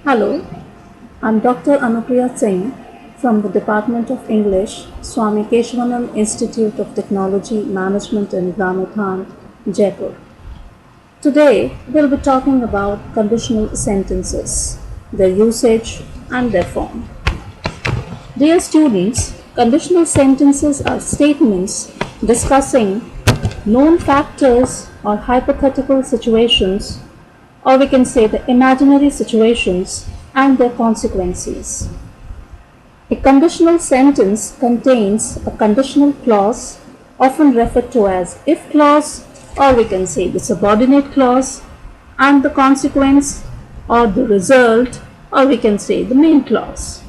Hello, I'm Dr. Anupriya Singh from the Department of English, Swami Keshavanand Institute of Technology Management in Gramathan, Jaipur. Today, we'll be talking about conditional sentences, their usage and their form. Dear students, conditional sentences are statements discussing known factors or hypothetical situations, or we can say the imaginary situations and their consequences. A conditional sentence contains a conditional clause, often referred to as if clause, or we can say the subordinate clause, and the consequence or the result, or we can say the main clause.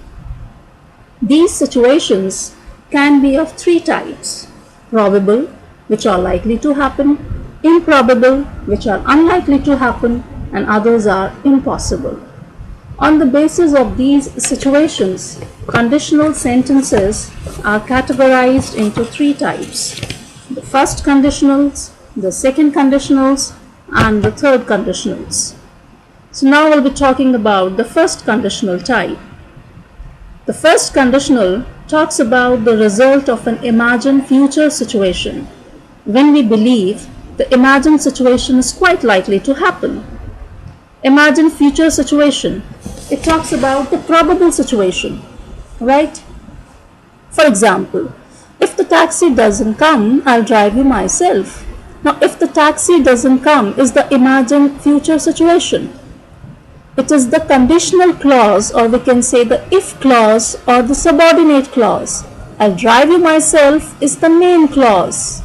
These situations can be of three types: probable, which are likely to happen; improbable, which are unlikely to happen; and others are impossible. On the basis of these situations, conditional sentences are categorized into three types: the first conditionals, the second conditionals, and the third conditionals. So now we'll be talking about the first conditional type. The first conditional talks about the result of an imagined future situation when we believe the imagined situation is quite likely to happen. Imagined future situation, it talks about the probable situation, right? For example, if the taxi doesn't come, I'll drive you myself. Now, if the taxi doesn't come is the imagined future situation. It is the conditional clause, or we can say the if clause or the subordinate clause. I'll drive you myself is the main clause.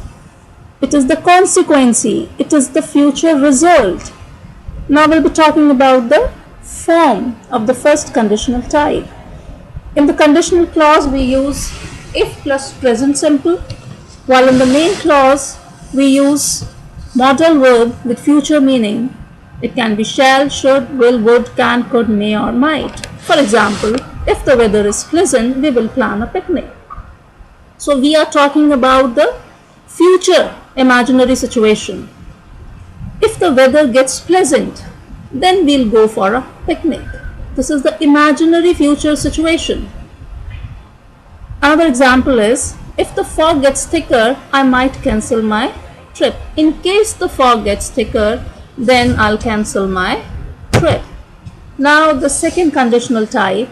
It is the consequence, it is the future result. Now we'll be talking about the form of the first conditional type. In the conditional clause we use if plus present simple, while in the main clause we use modal verb with future meaning. It can be shall, should, will, would, can, could, may, or might. For example, if the weather is pleasant, we will plan a picnic. So we are talking about the future imaginary situation. If the weather gets pleasant, then we'll go for a picnic. This is the imaginary future situation. Another example is, if the fog gets thicker, I might cancel my trip. In case the fog gets thicker, then I'll cancel my trip. Now the second conditional type,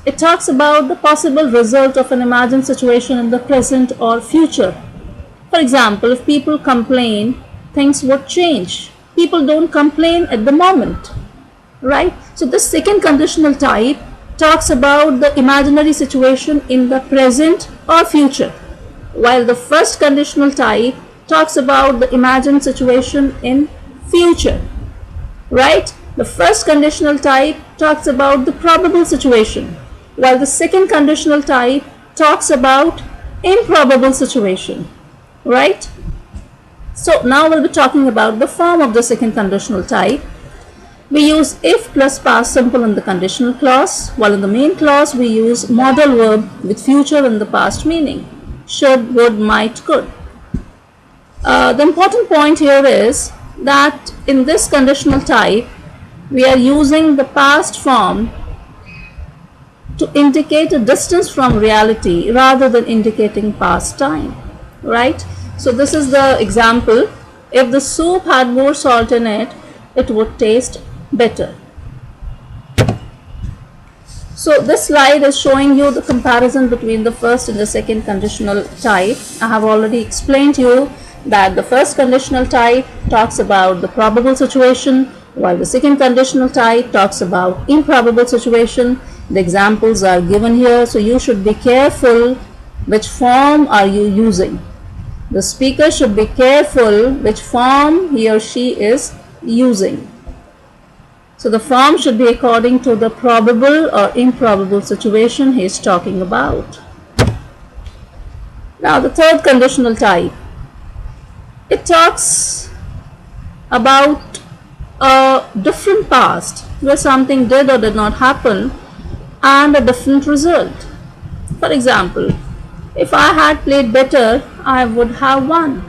it talks about the possible result of an imagined situation in the present or future. For example, if people complain, things would change. People don't complain at the moment, right? So the second conditional type talks about the imaginary situation in the present or future, while the first conditional type talks about the imagined situation in future, right? The first conditional type talks about the probable situation, while the second conditional type talks about improbable situation, right? So now we'll be talking about the form of the second conditional type. We use if plus past simple in the conditional clause, while in the main clause we use modal verb with future in the past meaning: should, would, might, could. The important point here is that in this conditional type we are using the past form to indicate a distance from reality rather than indicating past time, right? So this is the example: if the soup had more salt in it, it would taste better. So this slide is showing you the comparison between the first and the second conditional type. I have already explained to you that the first conditional type talks about the probable situation, while the second conditional type talks about improbable situation. The examples are given here, so you should be careful which form are you using. The speaker should be careful which form he or she is using. So the form should be according to the probable or improbable situation he is talking about. Now the third conditional type, it talks about a different past where something did or did not happen and a different result. For example, if I had played better, I would have won.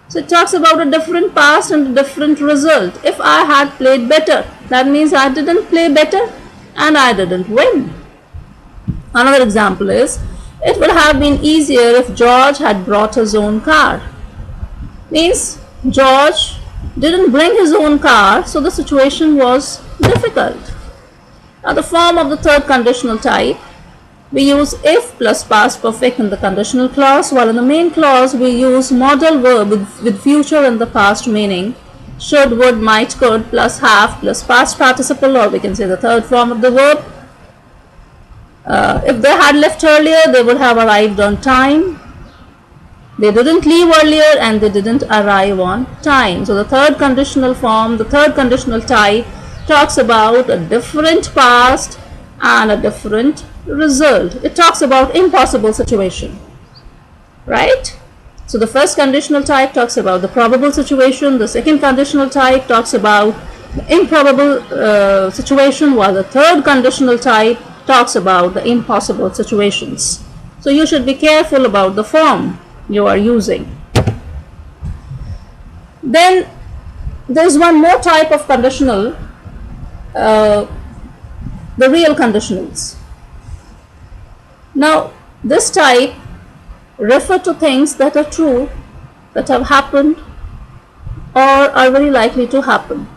So it talks about a different past and a different result. If I had played better, that means I didn't play better and I didn't win. Another example is, it would have been easier if George had brought his own car. Means George didn't bring his own car, so the situation was difficult. Now the form of the third conditional type, we use if plus past perfect in the conditional clause, while in the main clause we use modal verb with future in the past meaning, should, would, might, could plus have plus past participle, or we can say the third form of the verb. If they had left earlier, they would have arrived on time. They didn't leave earlier and they didn't arrive on time. So the third conditional form, the third conditional type talks about a different past and a different result. It talks about impossible situation, right? So the first conditional type talks about the probable situation. The second conditional type talks about the improbable situation, while the third conditional type talks about the impossible situations. So you should be careful about the form you are using. Then there's one more type of conditional, the real conditionals. Now this type refer to things that are true, that have happened or are very likely to happen.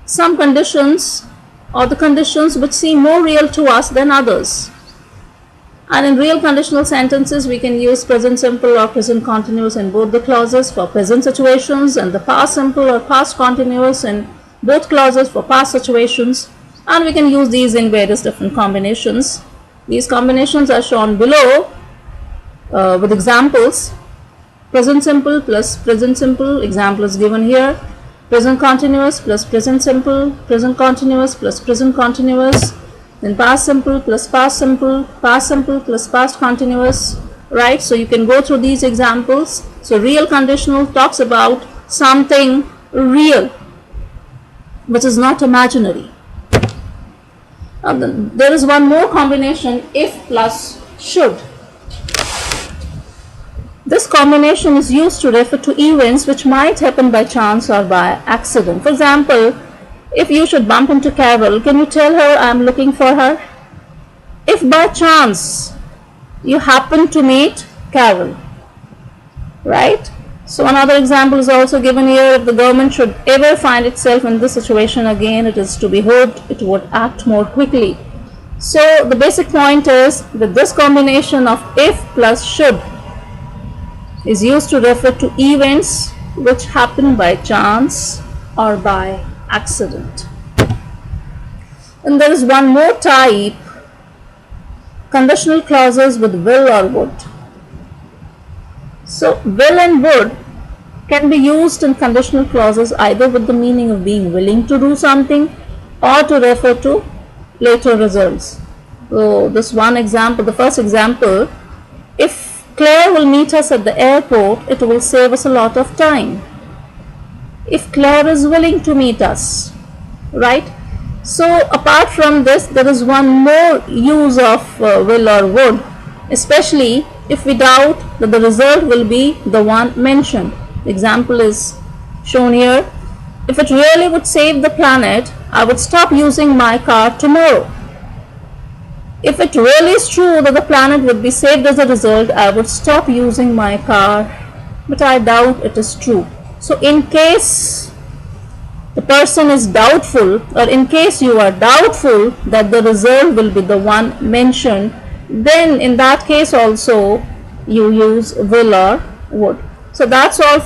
Some conditions or the conditions which seem more real to us than others. And in real conditional sentences, we can use present simple or present continuous in both the clauses for present situations, and the past simple or past continuous in both clauses for past situations. And we can use these in various different combinations. These combinations are shown below with examples. Present simple plus present simple, example is given here. Present continuous plus present simple, present continuous plus present continuous, then past simple plus past simple plus past continuous, right? So you can go through these examples. So real conditional talks about something real, which is not imaginary. Now there is one more combination, if plus should. This combination is used to refer to events which might happen by chance or by accident. For example, if you should bump into Carol, can you tell her I am looking for her? If by chance you happen to meet Carol, right? So another example is also given here. If the government should ever find itself in this situation again, it is to be hoped it would act more quickly. So the basic point is that this combination of if plus should is used to refer to events which happen by chance or by accident. And there is one more type, conditional clauses with will or would. So will and would can be used in conditional clauses either with the meaning of being willing to do something or to refer to later results. So this one example, the first example, if Claire will meet us at the airport, it will save us a lot of time. If Claire is willing to meet us, right? So apart from this, there is one more use of will or would, especially if we doubt that the result will be the one mentioned. The example is shown here. If it really would save the planet, I would stop using my car tomorrow. If it really is true that the planet would be saved as a result, I would stop using my car, but I doubt it is true. So in case the person is doubtful, or in case you are doubtful that the result will be the one mentioned, then in that case also you use will or would. So that's all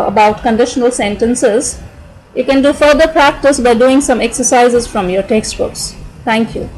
about conditional sentences. You can do further practice by doing some exercises from your textbooks. Thank you.